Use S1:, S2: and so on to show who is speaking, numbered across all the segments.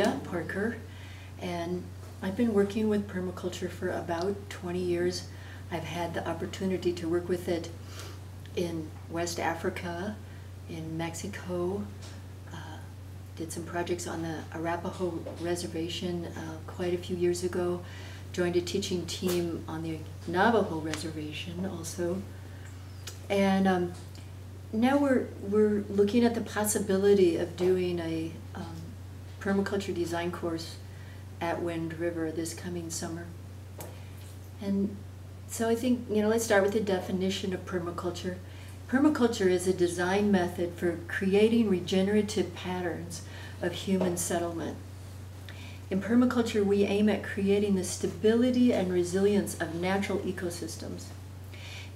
S1: Zia Parker, and I've been working with permaculture for about 20 years. I've had the opportunity to work with it in West Africa, in Mexico, did some projects on the Arapaho Reservation quite a few years ago, joined a teaching team on the Navajo Reservation also, and now we're looking at the possibility of doing a permaculture design course at Wind River this coming summer. And so I think, let's start with the definition of permaculture. Permaculture is a design method for creating regenerative patterns of human settlement. In permaculture, we aim at creating the stability and resilience of natural ecosystems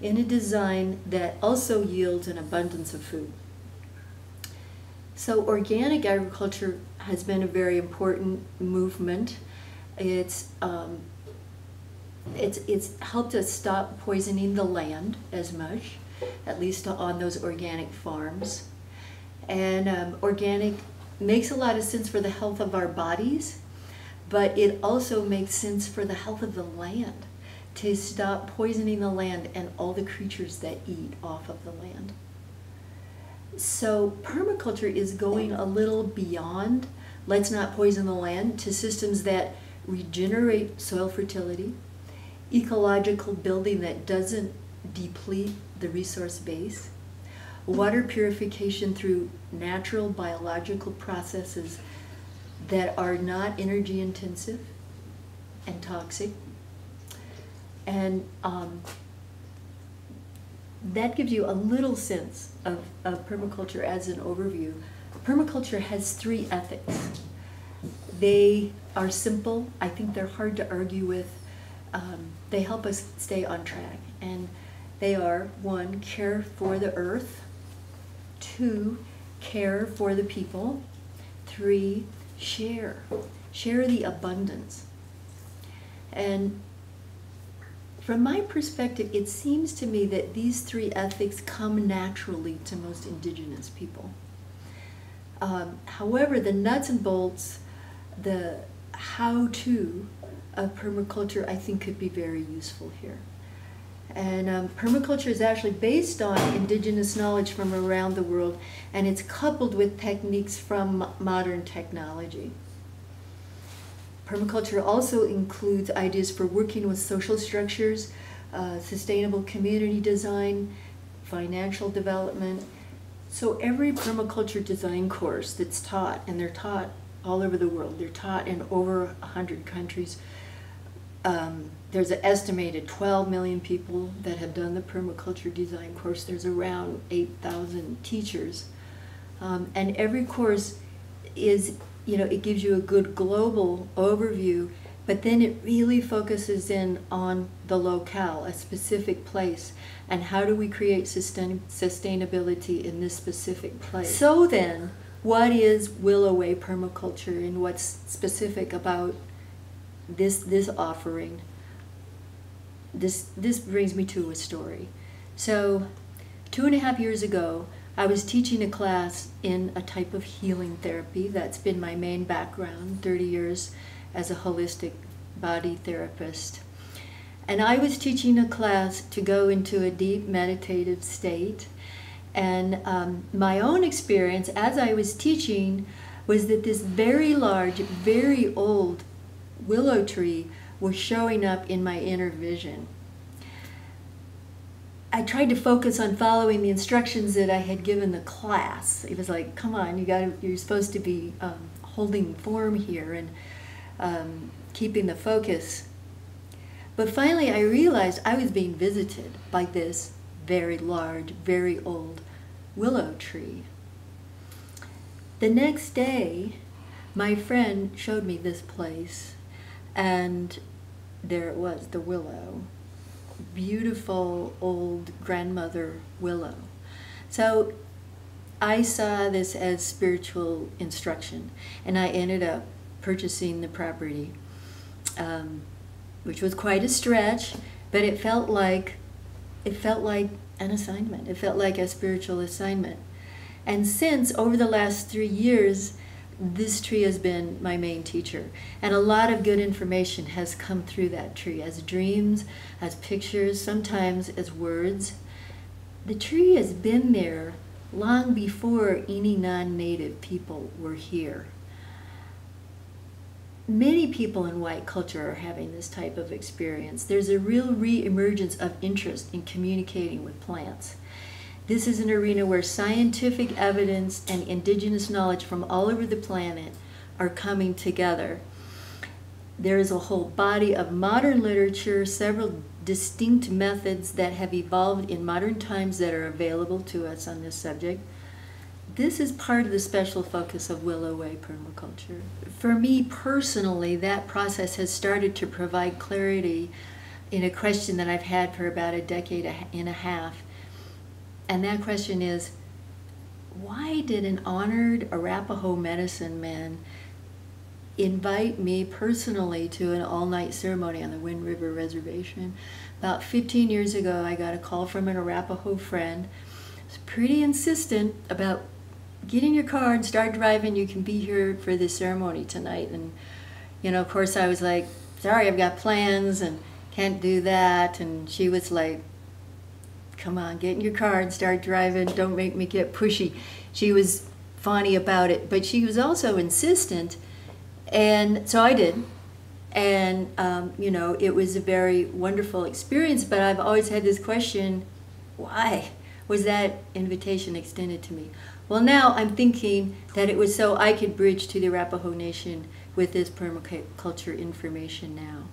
S1: in a design that also yields an abundance of food. So organic agriculture has been a very important movement. It's helped us stop poisoning the land as much, at least on those organic farms. And organic makes a lot of sense for the health of our bodies, but it also makes sense for the health of the land, to stop poisoning the land and all the creatures that eat off of the land. So permaculture is going a little beyond let's not poison the land to systems that regenerate soil fertility, ecological building that doesn't deplete the resource base, water purification through natural biological processes that are not energy intensive and toxic. And that gives you a little sense of permaculture as an overview. Permaculture has 3 ethics. They are simple. I think they're hard to argue with. They help us stay on track. And they are: 1, care for the earth; 2, care for the people; 3, share the abundance. And from my perspective, it seems to me that these 3 ethics come naturally to most indigenous people. However, the nuts and bolts, the how-to of permaculture, I think could be very useful here. And permaculture is actually based on indigenous knowledge from around the world, and it's coupled with techniques from modern technology. Permaculture also includes ideas for working with social structures, sustainable community design, financial development. So every permaculture design course that's taught, and they're taught all over the world, they're taught in over 100 countries. There's an estimated 12 million people that have done the permaculture design course. There's around 8,000 teachers. And every course is, it gives you a good global overview, but then it really focuses in on the locale, a specific place, and how do we create sustainability in this specific place. So then, what is Willow Way permaculture, and what's specific about this offering? This brings me to a story. So 2.5 years ago, I was teaching a class in a type of healing therapy. That's been my main background, 30 years as a holistic body therapist. And I was teaching a class to go into a deep meditative state. And my own experience as I was teaching was that this very large, very old willow tree was showing up in my inner vision. I tried to focus on following the instructions that I had given the class. It was like, come on, you're supposed to be holding form here and keeping the focus. But finally I realized I was being visited by this very large, very old willow tree. The next day, my friend showed me this place, and there it was, the willow. Beautiful old grandmother willow. So I saw this as spiritual instruction, and I ended up purchasing the property, which was quite a stretch, but it felt like an assignment. It felt like a spiritual assignment. And since, over the last 3 years, this tree has been my main teacher. And a lot of good information has come through that tree, as dreams, as pictures, sometimes as words. The tree has been there long before any non-native people were here. Many people in white culture are having this type of experience. There's a real re-emergence of interest in communicating with plants. This is an arena where scientific evidence and indigenous knowledge from all over the planet are coming together. There is a whole body of modern literature, several distinct methods that have evolved in modern times that are available to us on this subject. This is part of the special focus of Willow Way permaculture. For me personally, that process has started to provide clarity in a question that I've had for about a decade and a half. And that question is, why did an honored Arapaho medicine man invite me personally to an all-night ceremony on the Wind River Reservation? About 15 years ago, I got a call from an Arapaho friend. He was pretty insistent about get in your car and start driving. You can be here for this ceremony tonight. And, you know, of course, I was like, sorry, I've got plans and can't do that. And she was like, come on, get in your car and start driving. Don't make me get pushy. She was funny about it, but she was also insistent. And so I did. And, you know, it was a very wonderful experience, but I've always had this question, why was that invitation extended to me? Well, now I'm thinking that it was so I could bridge to the Arapaho Nation with this permaculture information now.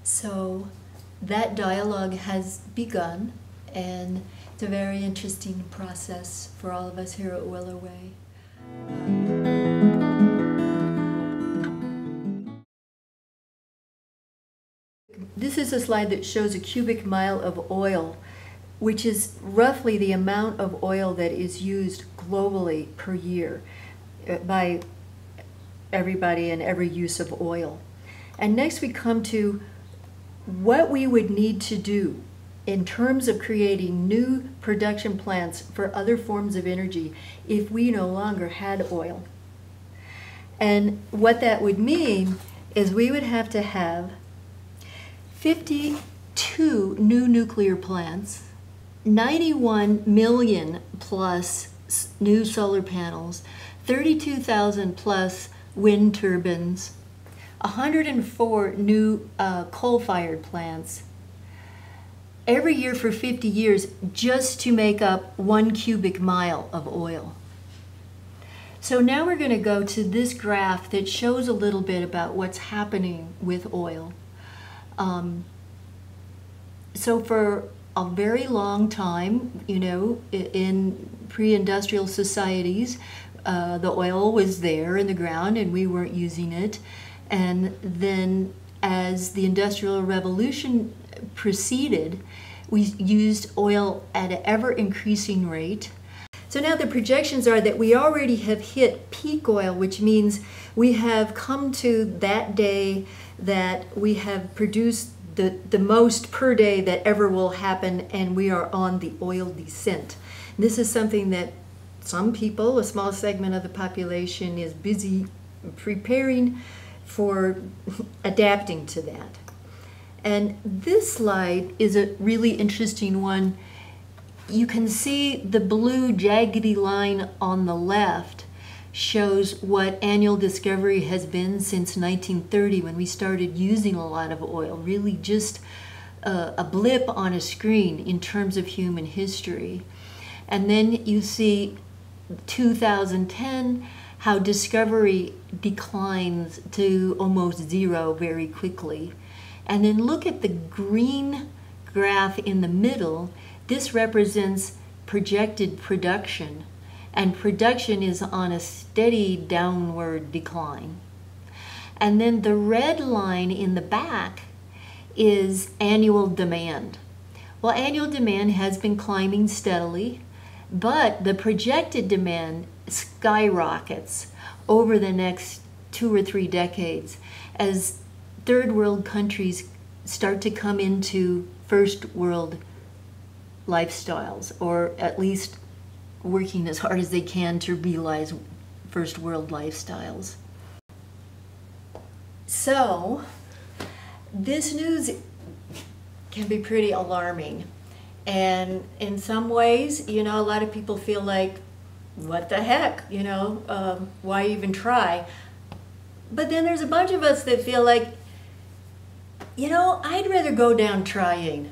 S1: So that dialogue has begun, and it's a very interesting process for all of us here at Willow Way. This is a slide that shows a cubic mile of oil, which is roughly the amount of oil that is used globally per year by everybody and every use of oil. And next we come to what we would need to do in terms of creating new production plants for other forms of energy if we no longer had oil. And what that would mean is we would have to have 52 new nuclear plants, 91 million plus new solar panels, 32,000 plus wind turbines, 104 new coal-fired plants every year for 50 years just to make up 1 cubic mile of oil. So now we're going to go to this graph that shows a little bit about what's happening with oil. So for a very long time, you know, in pre-industrial societies, the oil was there in the ground and we weren't using it. And then as the Industrial Revolution proceeded, we used oil at an ever-increasing rate. So now the projections are that we already have hit peak oil, which means we have come to that day that we have produced the most per day that ever will happen, and we are on the oil descent. This is something that some people, a small segment of the population, is busy preparing for adapting to that. And this slide is a really interesting one. You can see the blue jaggedy line on the left shows what annual discovery has been since 1930 when we started using a lot of oil, really just a blip on a screen in terms of human history. And then you see 2010, how discovery declines to almost zero very quickly. And then look at the green graph in the middle. This represents projected production, and production is on a steady downward decline. And then the red line in the back is annual demand. Well, annual demand has been climbing steadily, but the projected demand skyrockets over the next 2 or 3 decades as third world countries start to come into first world lifestyles, or at least working as hard as they can to realize first world lifestyles. So, this news can be pretty alarming. And in some ways, you know, a lot of people feel like, what the heck, you know, why even try? But then there's a bunch of us that feel like, you know, I'd rather go down trying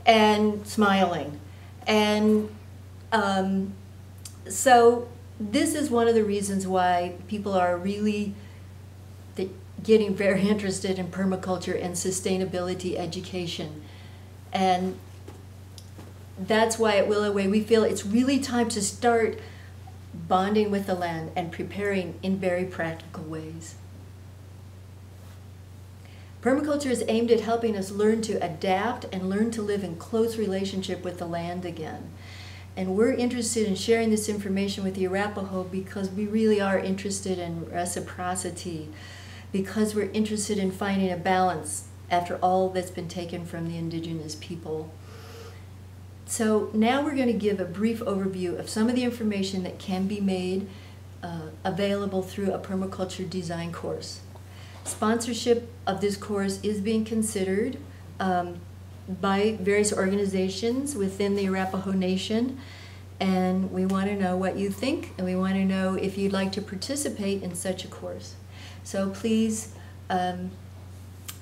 S1: and smiling. And so this is one of the reasons why people are really getting very interested in permaculture and sustainability education. And that's why at Willow Way we feel it's really time to start bonding with the land and preparing in very practical ways. Permaculture is aimed at helping us learn to adapt and learn to live in close relationship with the land again. And we're interested in sharing this information with the Arapaho because we really are interested in reciprocity, because we're interested in finding a balance after all that's been taken from the indigenous people. So now we're going to give a brief overview of some of the information that can be made available through a permaculture design course. Sponsorship of this course is being considered by various organizations within the Arapaho Nation, and we want to know what you think, and we want to know if you'd like to participate in such a course. So please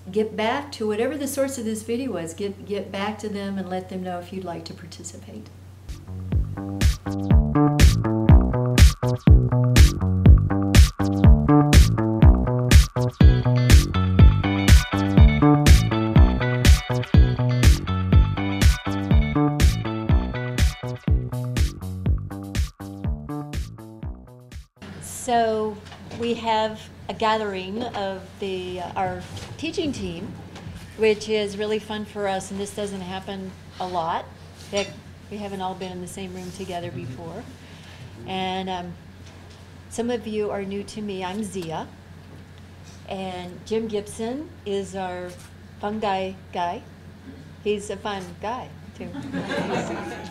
S1: get back to whatever the source of this video was. Get back to them and let them know if you'd like to participate. So we have a gathering of our teaching team, which is really fun for us, and this doesn't happen a lot. Heck, we haven't all been in the same room together before. And some of you are new to me. I'm Zia, and Jim Gibson is our fungi guy. He's a fun guy, too.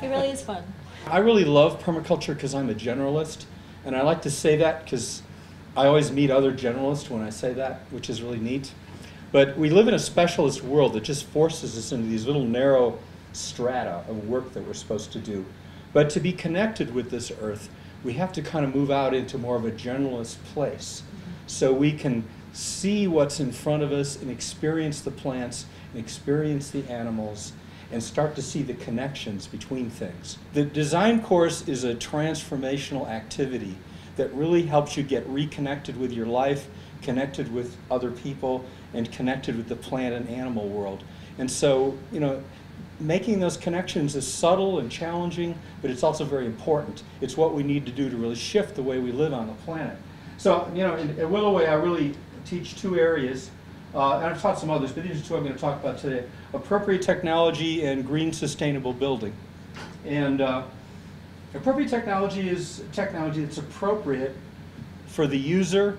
S1: He really is fun.
S2: I really love permaculture because I'm a generalist, and I like to say that because I always meet other generalists when I say that, which is really neat. But we live in a specialist world that just forces us into these little narrow strata of work that we're supposed to do. But to be connected with this earth, we have to kind of move out into more of a generalist place so we can see what's in front of us and experience the plants and experience the animals and start to see the connections between things. The design course is a transformational activity that really helps you get reconnected with your life, connected with other people, and connected with the plant and animal world. And so, you know, making those connections is subtle and challenging, but it's also very important. It's what we need to do to really shift the way we live on the planet. So, you know, at Willow Way, I really teach two areas, and I've taught some others, but these are two I'm going to talk about today: appropriate technology and green sustainable building. And appropriate technology is technology that's appropriate for the user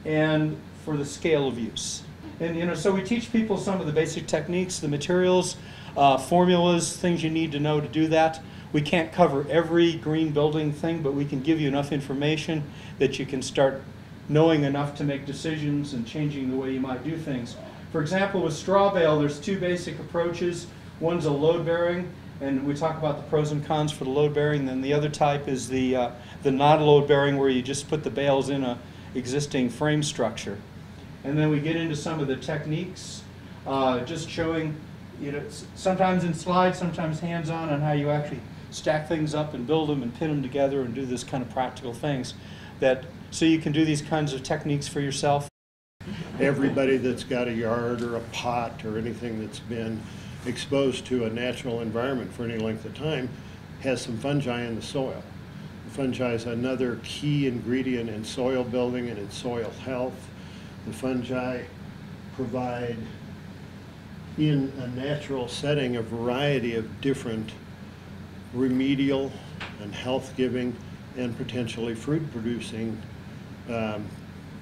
S2: and for the scale of use. And you know, so we teach people some of the basic techniques, the materials, formulas, things you need to know to do that. We can't cover every green building thing, but we can give you enough information that you can start knowing enough to make decisions and changing the way you might do things. For example, with straw bale, there's two basic approaches. One's a load bearing, and we talk about the pros and cons for the load bearing. Then the other type is the non-load bearing, where you just put the bales in a existing frame structure. And then we get into some of the techniques, just showing, you know, sometimes in slides, sometimes hands-on, on how you actually stack things up and build them and pin them together and do this kind of practical things, that so you can do these kinds of techniques for yourself.
S3: Everybody that's got a yard or a pot or anything that's been exposed to a natural environment for any length of time has some fungi in the soil. The fungi is another key ingredient in soil building and in soil health. The fungi provide, in a natural setting, a variety of different remedial and health-giving and potentially fruit-producing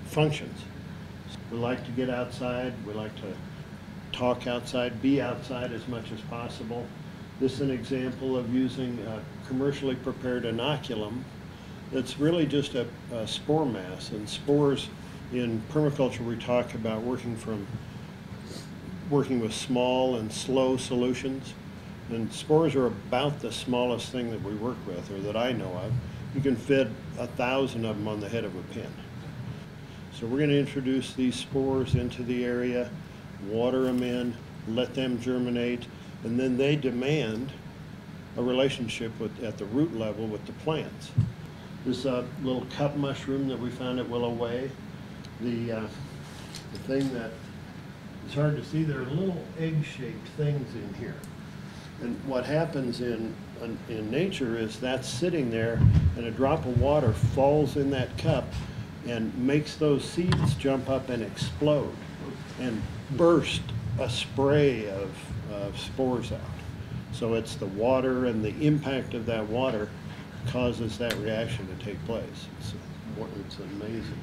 S3: functions. We like to get outside, we like to talk outside, be outside as much as possible. This is an example of using a commercially prepared inoculum that's really just a spore mass. And spores, in permaculture, we talk about working with small and slow solutions. And spores are about the smallest thing that we work with, or that I know of. You can fit 1,000 of them on the head of a pin. So we're going to introduce these spores into the area, water them in, let them germinate, and then they demand a relationship at the root level with the plants. This little cup mushroom that we found at Willow Way, the thing that is hard to see, there are little egg-shaped things in here. And what happens in nature is that's sitting there, and a drop of water falls in that cup and makes those seeds jump up and explode and burst a spray of spores out. So it's the water and the impact of that water causes that reaction to take place. It's amazing.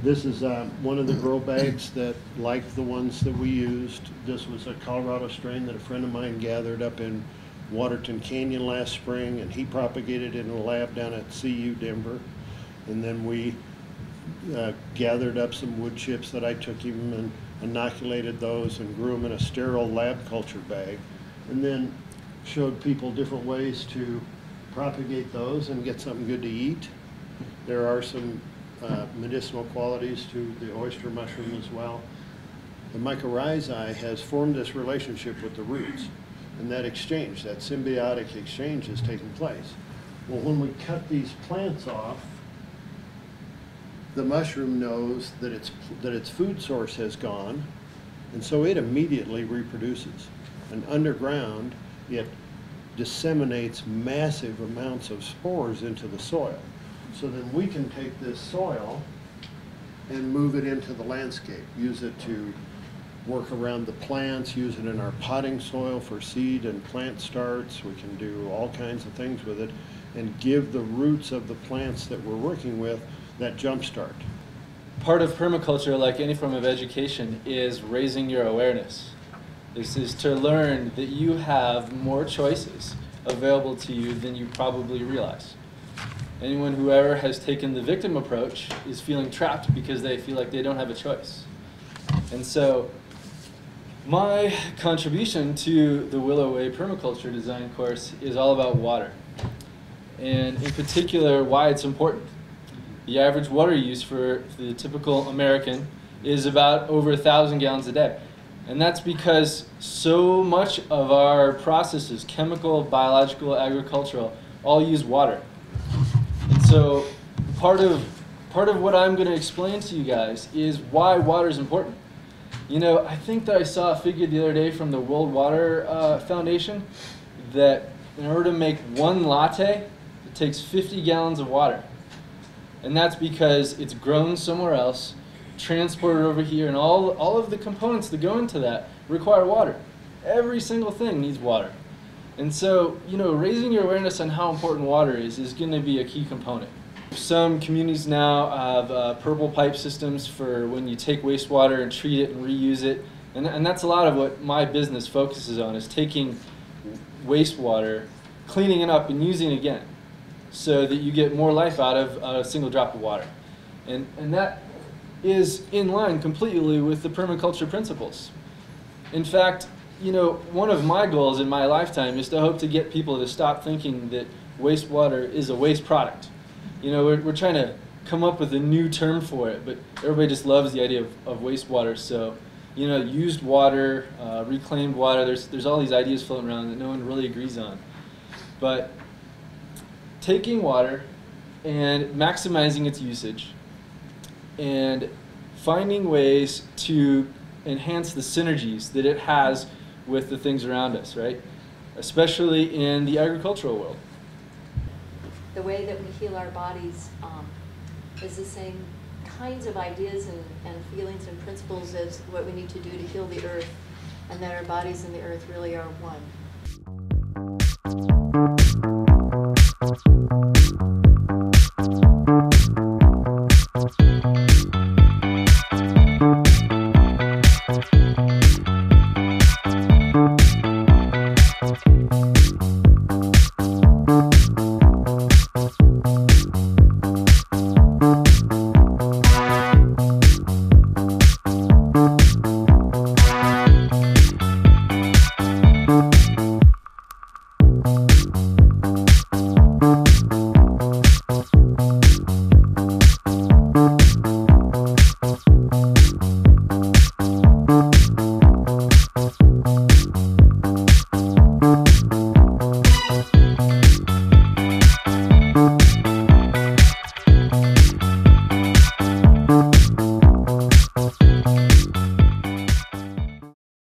S3: This is one of the grow bags that, like the ones that we used, this was a Colorado strain that a friend of mine gathered up in Waterton Canyon last spring, and he propagated it in a lab down at CU Denver. And then we gathered up some wood chips that I took him and inoculated those and grew them in a sterile lab culture bag, and then showed people different ways to propagate those and get something good to eat. There are some medicinal qualities to the oyster mushroom as well. The mycorrhizae has formed this relationship with the roots, and that exchange, that symbiotic exchange, is taking place. Well, when we cut these plants off, the mushroom knows that its food source has gone, and so it immediately reproduces. And underground, it disseminates massive amounts of spores into the soil. So then we can take this soil and move it into the landscape, use it to work around the plants, use it in our potting soil for seed and plant starts. We can do all kinds of things with it and give the roots of the plants that we're working with that jump start.
S2: Part of permaculture, like any form of education, is raising your awareness. This is to learn that you have more choices available to you than you probably realize. Anyone who ever has taken the victim approach is feeling trapped because they feel like they don't have a choice. And so my contribution to the Willow Way Permaculture Design Course is all about water, and in particular why it's important. The average water use for the typical American is about over 1,000 gallons a day. And that's because so much of our processes, chemical, biological, agricultural, all use water. And so part of what I'm going to explain to you guys is why water is important. You know, I think that I saw a figure the other day from the World Water Foundation that in order to make one latte, it takes 50 gallons of water. And that's because it's grown somewhere else, transported over here, and all of the components that go into that require water. Every single thing needs water. And so, you know, raising your awareness on how important water is going to be a key component. Some communities now have purple pipe systems for when you take wastewater and treat it and reuse it. And that's a lot of what my business focuses on, is taking wastewater, cleaning it up, and using it again, so that you get more life out of a single drop of water. And that is in line completely with the permaculture principles. In fact, you know, one of my goals in my lifetime is to hope to get people to stop thinking that wastewater is a waste product. You know, we're trying to come up with a new term for it, but everybody just loves the idea of wastewater. So, you know, used water, reclaimed water, there's all these ideas floating around that no one really agrees on. But taking water and maximizing its usage and finding ways to enhance the synergies that it has with the things around us, right? Especially in the agricultural world.
S4: The way that we heal our bodies is the same kinds of ideas and feelings and principles as what we need to do to heal the earth, and that our bodies and the earth really are one.